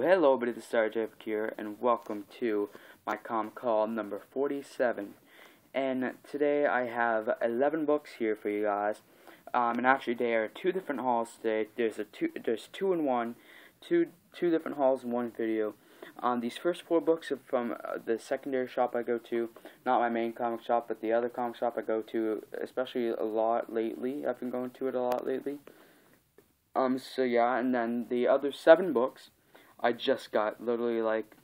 Hello, everybody, this is StarJack here, and welcome to my comic haul number 47. And today I have 11 books here for you guys. And actually, there are two different hauls today. There's two in one, two different hauls in one video. These first four books are from the secondary shop I go to, not my main comic shop, but the other comic shop I go to, especially a lot lately. I've been going to it a lot lately. So yeah, and then the other 7 books I just got literally like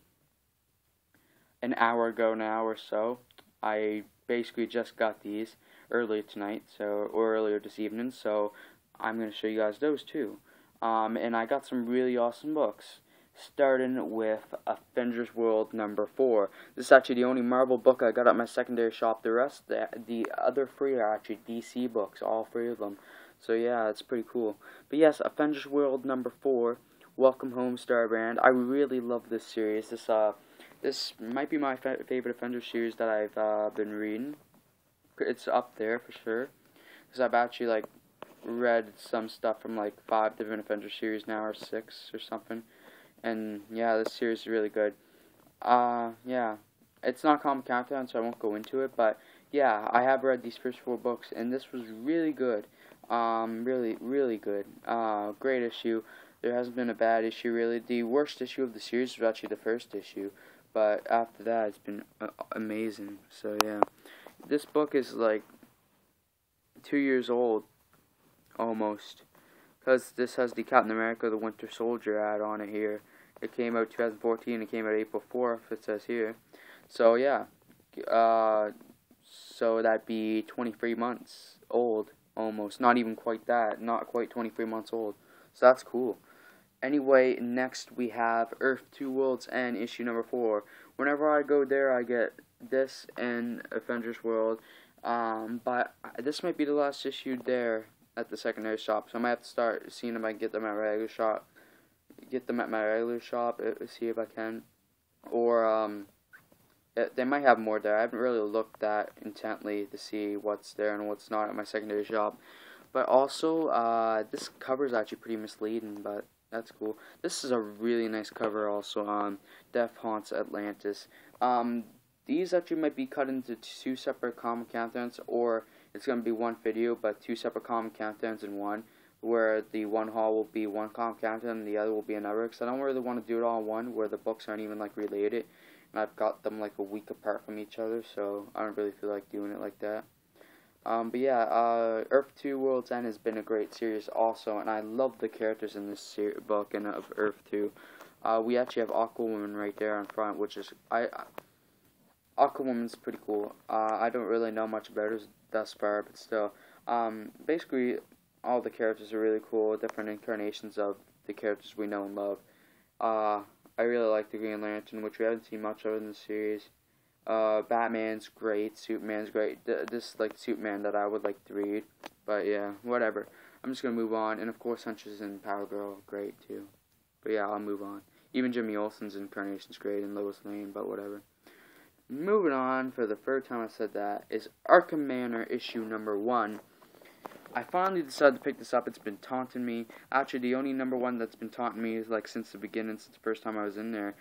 an hour ago now or so. I basically just got these earlier tonight, or earlier this evening, so I'm going to show you guys those too. And I got some really awesome books, starting with Avengers World number 4. This is actually the only Marvel book I got at my secondary shop. The rest, the other 3 are actually DC books, all 3 of them. So yeah, it's pretty cool. But yes, Avengers World number 4. Welcome Home, SpiderMan. I really love this series. This might be my favorite Avengers series that I've been reading. It's up there for sure, because I've actually like read some stuff from like 5 different Avengers series now, or 6 or something. And yeah, this series is really good. Yeah, it's not comic countdown, so I won't go into it. But yeah, I have read these first 4 books, and this was really good. Really good. Great issue. There hasn't been a bad issue, really. The worst issue of the series was actually the first issue, but after that, it's been amazing. So, yeah. This book is, like, 2 years old, almost, because this has the Captain America the Winter Soldier ad on it here. It came out 2014, it came out April 4th, it says here. So, yeah. So, that'd be 23 months old, almost. Not even quite that. Not quite 23 months old. So, that's cool. Anyway, next we have Earth 2 Worlds End, issue number 4. Whenever I go there, I get this and Avengers World. But this might be the last issue there at the secondary shop, so I might have to start seeing if I can get them at my regular shop. See if I can. Or they might have more there. I haven't really looked that intently to see what's there and what's not at my secondary shop. But also, this cover is actually pretty misleading, but that's cool. This is a really nice cover also on Death Haunts Atlantis. These actually might be cut into 2 separate comic countdowns, or it's going to be one video, but 2 separate comic countdowns in one, where the one haul will be one comic countdown and the other will be another, because I don't really want to do it all in one, where the books aren't even like related, and I've got them like a week apart from each other, so I don't really feel like doing it like that. But yeah, Earth 2 World's End has been a great series also, and I love the characters in this book and of Earth 2. We actually have Aquawoman right there in front, which is, Aquawoman's pretty cool. I don't really know much about her thus far, but still. Basically, all the characters are really cool, different incarnations of the characters we know and love. I really like the Green Lantern, which we haven't seen much of in the series. Batman's great, Superman's great. This is like Superman that I would like to read, but yeah, whatever. I'm just gonna move on, and of course Huntress and Power Girl, great too. But yeah, I'll move on. Even Jimmy Olsen's incarnation's great, and Lois Lane, but whatever. Moving on, for the 3rd time I said that, is Arkham Manor issue number 1. I finally decided to pick this up. It's been taunting me. Actually, the only number 1 that's been taunting me is like since the beginning, since the first time I was in there.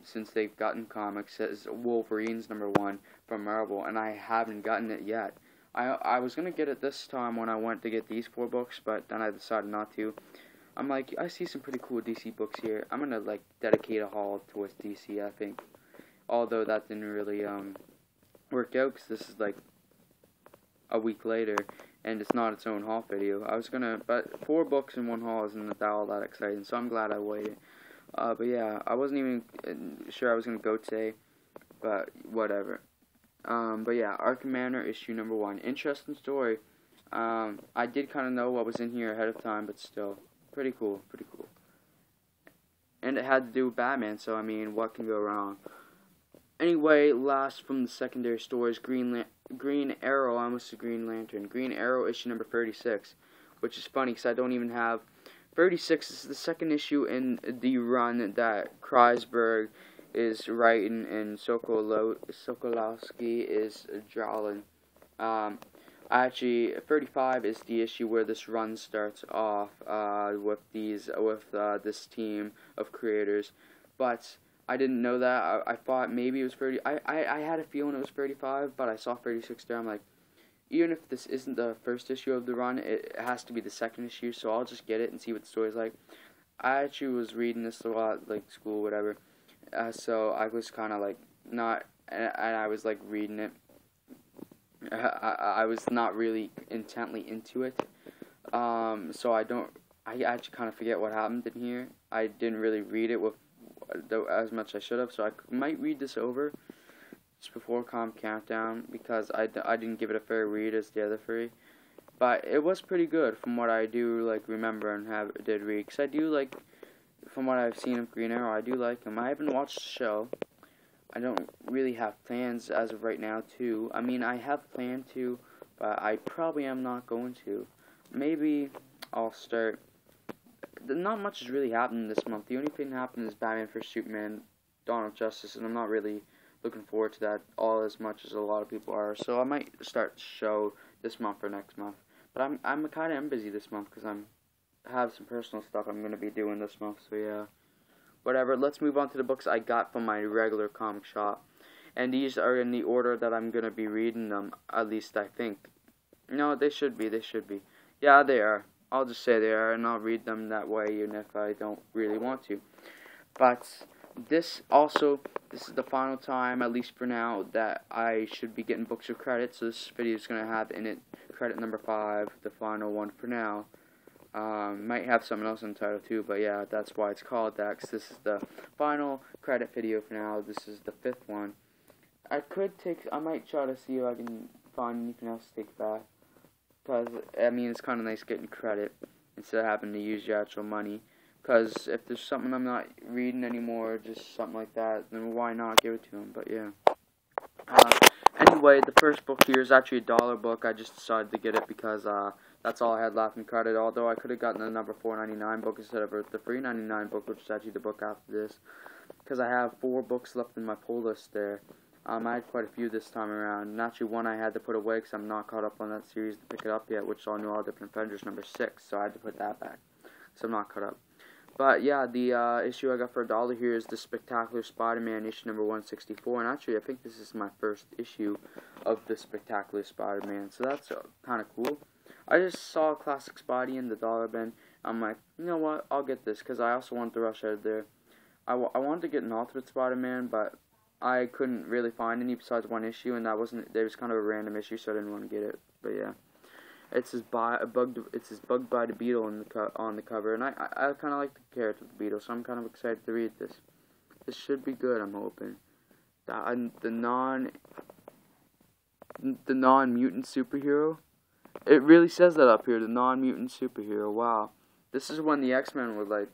Since they've gotten comics, is Wolverine's number 1 from Marvel, and I haven't gotten it yet. I was gonna get it this time when I went to get these 4 books, but then I decided not to. I'm like, I see some pretty cool DC books here. I'm gonna like dedicate a haul towards DC, I think. Although that didn't really work out, because this is like a week later, and it's not its own haul video. I was gonna, but 4 books in one haul isn't all that exciting, so I'm glad I waited. But yeah, I wasn't even sure I was going to go today, but whatever. But yeah, Arkham Manor issue number 1. Interesting story. I did kind of know what was in here ahead of time, but still, pretty cool. And it had to do with Batman, so I mean, what can go wrong? Anyway, last from the secondary stories, Green Arrow, I almost said Green Lantern. Green Arrow issue number 36, which is funny because I don't even have 36. Is the second issue in the run that Kreisberg is writing and Sokolowski is drawing. Actually, 35 is the issue where this run starts off with this team of creators. but I didn't know that. I thought maybe it was 30. I had a feeling it was 35, but I saw 36 there. I'm like, even if this isn't the first issue of the run, it has to be the second issue, so I'll just get it and see what the story's like. I actually was reading this a lot, like school, whatever, so I was kind of like not, and I was like reading it. I was not really intently into it, so I actually kind of forget what happened in here. I didn't really read it with as much as I should have, so I might read this over just before Comic Countdown, because I didn't give it a fair read as the other three. But it was pretty good from what I do like remember and did read. Because I do like, from what I've seen of Green Arrow, I do like him. I haven't watched the show. I don't really have plans as of right now to. I mean, I have planned to, but I probably am not going to. Maybe I'll start. Not much has really happened this month. The only thing that happened is Batman vs Superman, Dawn of Justice, and I'm not really looking forward to that all as much as a lot of people are. So I might start the show this month or next month. But I'm kind of busy this month because I have some personal stuff I'm going to be doing this month. So yeah, whatever. Let's move on to the books I got from my regular comic shop. And these are in the order that I'm going to be reading them, at least I think. No, they should be. Yeah, they are. I'll just say they are, and I'll read them that way even if I don't really want to. But this is the final time, at least for now, that I should be getting books with credit. So this video is going to have in it credit number 5, the final one for now. Might have something else in the title too, but yeah, that's why it's called that, because this is the final credit video for now. This is the 5th one. I might try to see if I can find anything else to take back. Because, I mean, it's kind of nice getting credit instead of having to use your actual money. Because if there's something I'm not reading anymore, just something like that, then why not give it to him? But yeah. Anyway, the first book here is actually a $1 book. I just decided to get it because that's all I had left in credit. Although I could have gotten the number $4.99 book instead of the $3.99 book, which is actually the book after this. Because I have 4 books left in my pull list there. I had quite a few this time around, and actually one I had to put away because I'm not caught up on that series to pick it up yet, which is on All Different Avengers number 6, so I had to put that back, so I'm not caught up. But yeah, the issue I got for $1 here is the Spectacular Spider-Man issue number 164, and actually I think this is my first issue of the Spectacular Spider-Man, so that's kind of cool. I just saw a classic Spidey in the $1 bin. I'm like, you know what, I'll get this, because I also wanted to rush out of there. I wanted to get an Ultimate Spider-Man, but I couldn't really find any besides one issue, and that wasn't. There was kind of a random issue, so I didn't want to get it. But yeah, it's his bugged by the Beetle on the cover, and I kind of like the character of the Beetle, so I'm kind of excited to read this. This should be good, I'm hoping. The non-mutant superhero. It really says that up here. The non-mutant superhero. Wow, this is when the X-Men were like.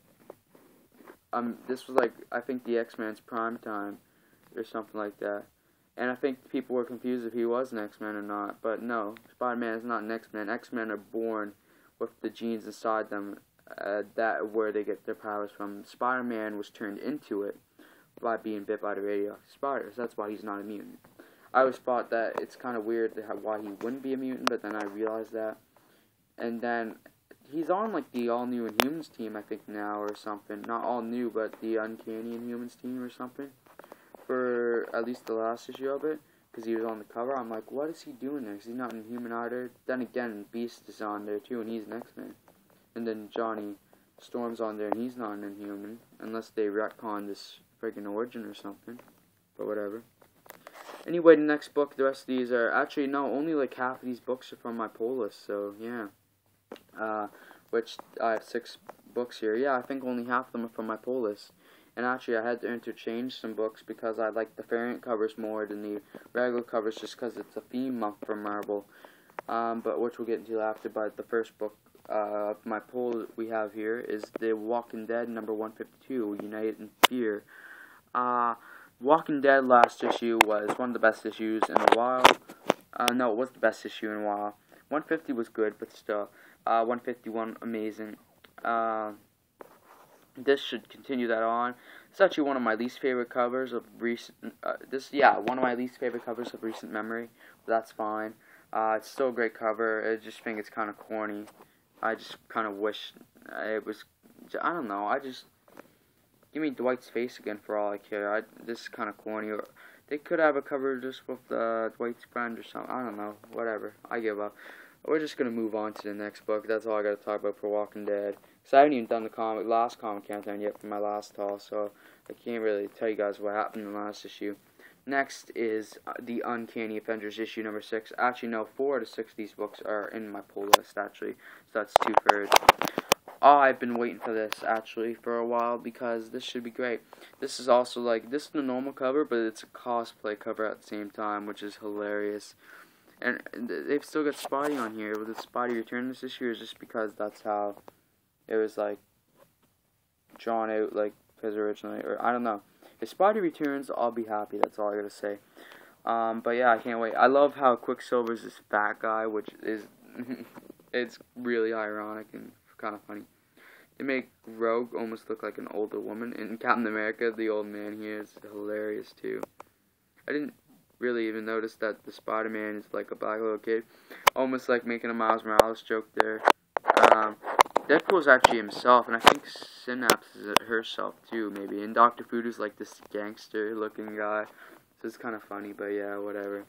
This was like, I think, the X-Men's prime time or something like that. And I think people were confused if he was an X-Men or not. But no, Spider-Man is not an X-Men. X-Men are born with the genes inside them, where they get their powers from. Spider-Man was turned into it by being bit by the radioactive spiders. That's why he's not a mutant. I always thought that it's kind of weird why he wouldn't be a mutant, but then I realized that. And then he's on like the all-new Inhumans team, I think, now or something. Not all new, but the Uncanny Inhumans team or something. For at least the last issue of it, because he was on the cover. I'm like, what is he doing there? Because he's not an Inhuman either. Then again, Beast is on there too, and he's an X-Men. And then Johnny Storm's on there, and he's not an Inhuman, unless they retcon this friggin' origin or something. But whatever. Anyway, the next book, the rest of these are, actually, no, only like half of these books are from my pull list, so yeah. Which, I have 6 books here. Yeah, I think only half of them are from my pull list. And actually, I had to interchange some books because I like the variant covers more than the regular covers, just because it's a theme month for Marvel. But which we'll get into after. But the first book of my poll we have here is The Walking Dead number 152, United in Fear. Walking Dead last issue was one of the best issues in a while. No, it was the best issue in a while. 150 was good, but still. 151, amazing. This should continue that on. It's actually one of my least favorite covers of recent. One of my least favorite covers of recent memory. But that's fine. It's still a great cover. I just think it's kind of corny. I just kind of wish it was. I don't know. give me Dwight's face again for all I care. This is kind of corny. Or they could have a cover just with Dwight's friend or something. I don't know. Whatever. I give up. We're just going to move on to the next book. That's all I got to talk about for Walking Dead. Because I haven't even done the last comic countdown yet for my last haul, so I can't really tell you guys what happened in the last issue. Next is the Uncanny Avengers issue number 6. Actually, no, 4 out of 6 of these books are in my pull list, actually. So that's 2/3. Oh, I've been waiting for this, actually, for a while, because this should be great. This is also, like, this is the normal cover, but it's a cosplay cover at the same time, which is hilarious. And they've still got Spidey on here. With the Spidey return this issue is just because that's how it was, like, drawn out, like, because originally, or I don't know. If Spidey returns, I'll be happy. That's all I gotta say. But yeah, I can't wait. I love how Quicksilver's this fat guy, which is, it's really ironic and kind of funny. They make Rogue almost look like an older woman. And Captain America, the old man here, is hilarious too. I didn't really even notice that the SpiderMan is like a black little kid. Almost like making a Miles Morales joke there. Deadpool's actually himself, and I think Synapse is herself too, maybe. And Dr. Voodoo's like this gangster looking guy. So it's kind of funny, but yeah, whatever.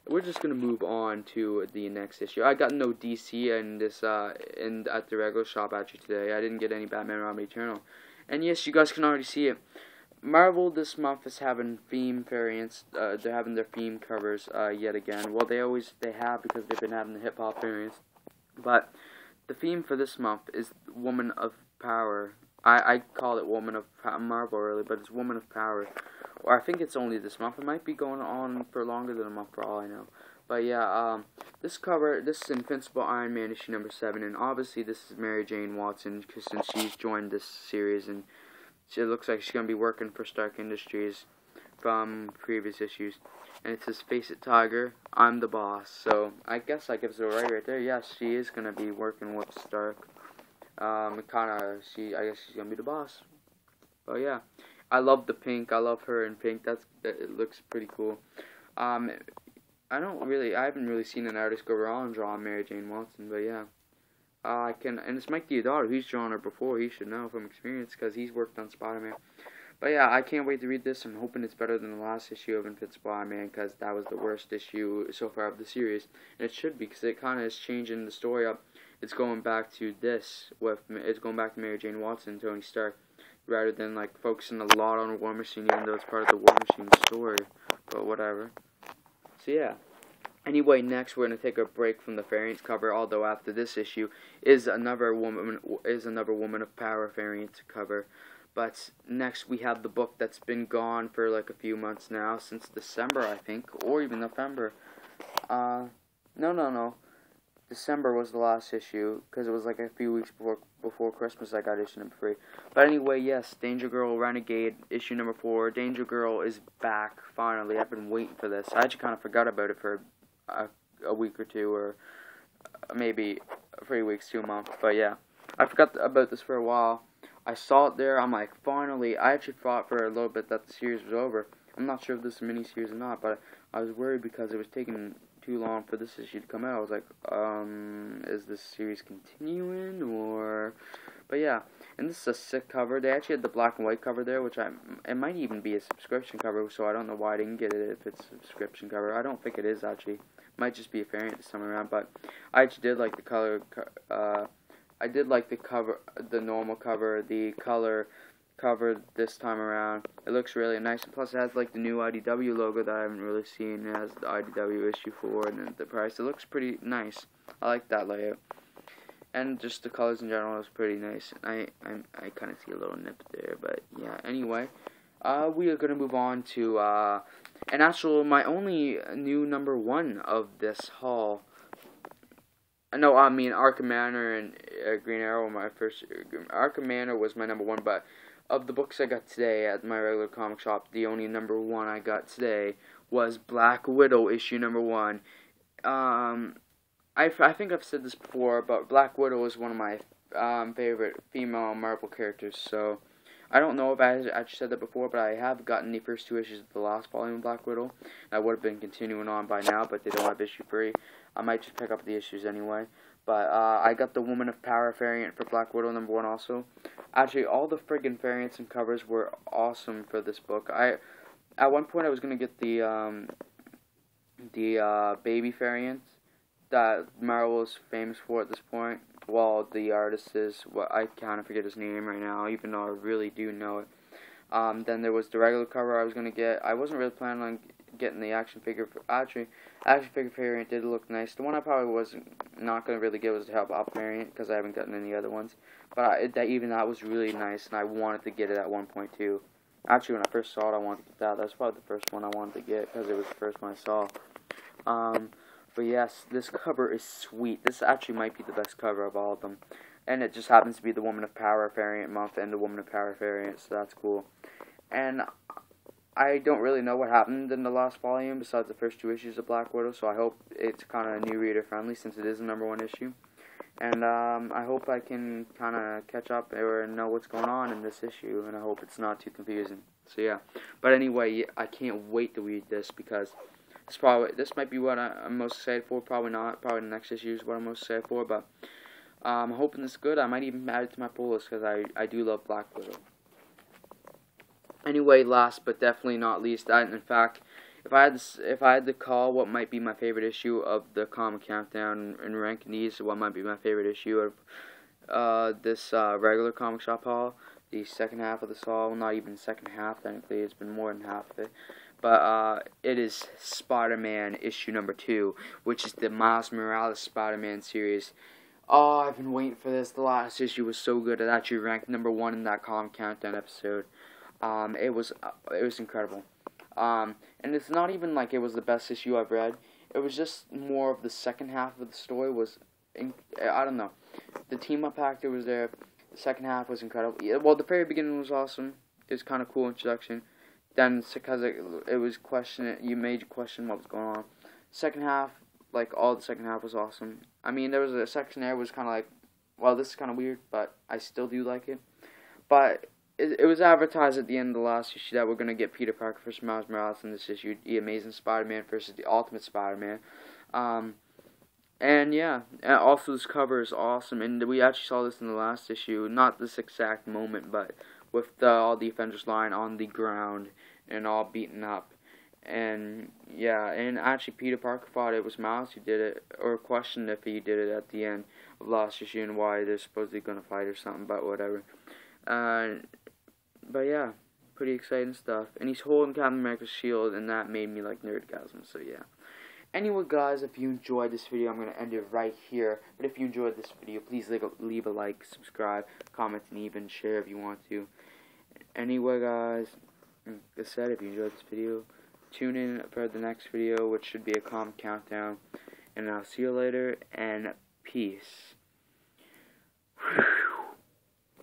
We're just gonna move on to the next issue. I got no DC in this at the regular shop actually today. I didn't get any Batman Robin Eternal. And yes, you guys can already see it. Marvel this month is having theme variants. They're having their theme covers yet again. Well, they have because they've been having the hip hop variants. But the theme for this month is Woman of Power. I call it Woman of Marvel really, but it's Woman of Power. Or I think it's only this month. It might be going on for longer than a month for all I know. But yeah, this is Invincible Iron Man issue number 7, and obviously this is Mary Jane Watson since she's joined this series, and it looks like she's going to be working for Stark Industries from previous issues. And it says, "Face it, Tiger, I'm the boss." So I guess I gives it away right there. Yes, she is going to be working with Stark. I guess she's going to be the boss. But yeah, I love the pink. I love her in pink. It looks pretty cool. I haven't really seen an artist go wrong drawing Mary Jane Watson, but yeah. And it's Mike Deodato. He's drawn her before. He should know from experience because he's worked on Spider-Man. But yeah, I can't wait to read this. I'm hoping it's better than the last issue of Invincible Iron Man because that was the worst issue so far of the series. And it should be because it kind of is changing the story up. It's going back to it's going back to Mary Jane Watson and Tony Stark rather than like focusing a lot on War Machine even though it's part of the War Machine story. But whatever. So yeah. Anyway, next we're going to take a break from the variants cover, although after this issue is another Woman of Power variant cover. But next we have the book that's been gone for like a few months now, since December I think, or even November. No. December was the last issue, because it was like a few weeks before Christmas I got issue number 3. But anyway, yes, Danger Girl Renegade, issue number 4. Danger Girl is back, finally. I've been waiting for this. I actually kind of forgot about it for a week or two, or maybe 3 weeks to a month. But yeah, I forgot about this for a while. I saw it there. I'm like, finally. I actually thought for a little bit that the series was over. I'm not sure if this is a mini-series or not, but I was worried because it was taking too long for this issue to come out. I was like, is this series continuing, or... But yeah, and this is a sick cover. They actually had the black and white cover there, which it might even be a subscription cover, so I don't know why I didn't get it if it's a subscription cover. I don't think it is, actually. It might just be a variant this time around, but I actually did like the color, I did like the cover, the normal cover, the color cover this time around. It looks really nice, and plus it has like the new IDW logo that I haven't really seen. It has the IDW issue 4 and the price. It looks pretty nice. I like that layout. And just the colors in general is pretty nice. I kind of see a little nip there, but yeah. Anyway, we are gonna move on to and actually my only new number 1 of this haul. No, I mean Arkham Manor and Green Arrow were my first. Arkham Manor was my number 1, but of the books I got today at my regular comic shop, the only number 1 I got today was Black Widow issue number 1. I think I've said this before, but Black Widow is one of my favorite female Marvel characters, so I don't know if I actually said that before, but I have gotten the first 2 issues of the last volume of Black Widow. I would have been continuing on by now, but they don't have issue 3. I might just pick up the issues anyway. But I got the Woman of Power variant for Black Widow #1 also. Actually, all the friggin' variants and covers were awesome for this book. At one point I was gonna get the baby variants that Marvel is famous for at this point. Well, the artist is, I kind of forget his name right now, even though I really do know it. Then there was the regular cover I was gonna get. I wasn't really planning on getting the action figure. Action figure variant did look nice. The one I probably wasn't not gonna really get was the Help Up variant because I haven't gotten any other ones. But even that was really nice, and I wanted to get it at 1.2. Actually, when I first saw it, I wanted to get that. That's probably the first one I wanted to get because it was the first one I saw. But yes, this cover is sweet. This actually might be the best cover of all of them. And it just happens to be the Woman of Power variant month and the Woman of Power variant, so that's cool. And I don't really know what happened in the last volume besides the first 2 issues of Black Widow, so I hope it's kind of new reader friendly since it is the #1 issue. And I hope I can kind of catch up or know what's going on in this issue, and I hope it's not too confusing. So yeah, but anyway, I can't wait to read this because this might be what I'm most excited for. Probably not. Probably the next issue is what I'm most excited for. But I'm hoping it's good. I might even add it to my pull list because I do love Black Widow. Anyway, last but definitely not least, in fact, if I had to call what might be my favorite issue of the comic countdown and ranking these, what might be my favorite issue of this regular comic shop haul, the second half of this haul, not even second half technically, it's been more than half of it. But it is Spider-Man issue #2, which is the Miles Morales Spider-Man series. Oh, I've been waiting for this. The last issue was so good. It actually ranked #1 in that comic countdown episode. It was incredible. And it's not even like it was the best issue I've read. It was just more of the second half of the story was, I don't know. The team-up actor was there. The second half was incredible. Yeah, well, the very beginning was awesome. It was kind of cool introduction. Then, because it was you made you question what was going on. Second half, like, all the second half was awesome. I mean, there was a section there was kind of like, well, this is kind of weird, but I still do like it. But it was advertised at the end of the last issue that we're going to get Peter Parker versus Miles Morales in this issue, the Amazing Spider-Man versus the Ultimate Spider-Man. And yeah, and also this cover is awesome, and we actually saw this in the last issue, not this exact moment, but with all the Avengers line on the ground and all beaten up. And yeah, and actually Peter Parker thought it was Miles who did it, or questioned if he did it at the end of last issue and why they're supposedly going to fight or something, but whatever. But yeah, pretty exciting stuff. And he's holding Captain America's shield, and that made me like nerdgasm, so yeah. Anyway, guys, if you enjoyed this video, I'm going to end it right here. But if you enjoyed this video, please leave a like, subscribe, comment, and even share if you want to. Anyway, guys, like I said, if you enjoyed this video, tune in for the next video, which should be a comic countdown. And I'll see you later, and peace.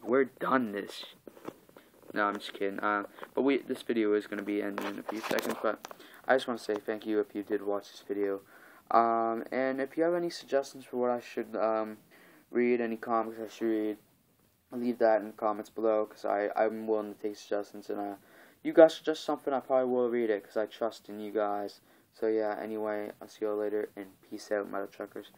We're done this. No, I'm just kidding. But this video is going to be ending in a few seconds, but I just want to say thank you if you did watch this video. And if you have any suggestions for what I should read, any comics I should read, leave that in the comments below, because I'm willing to take suggestions, and you guys suggest something, I probably will read it, because I trust in you guys. So yeah, anyway, I'll see you all later, and peace out, Metal Truckers.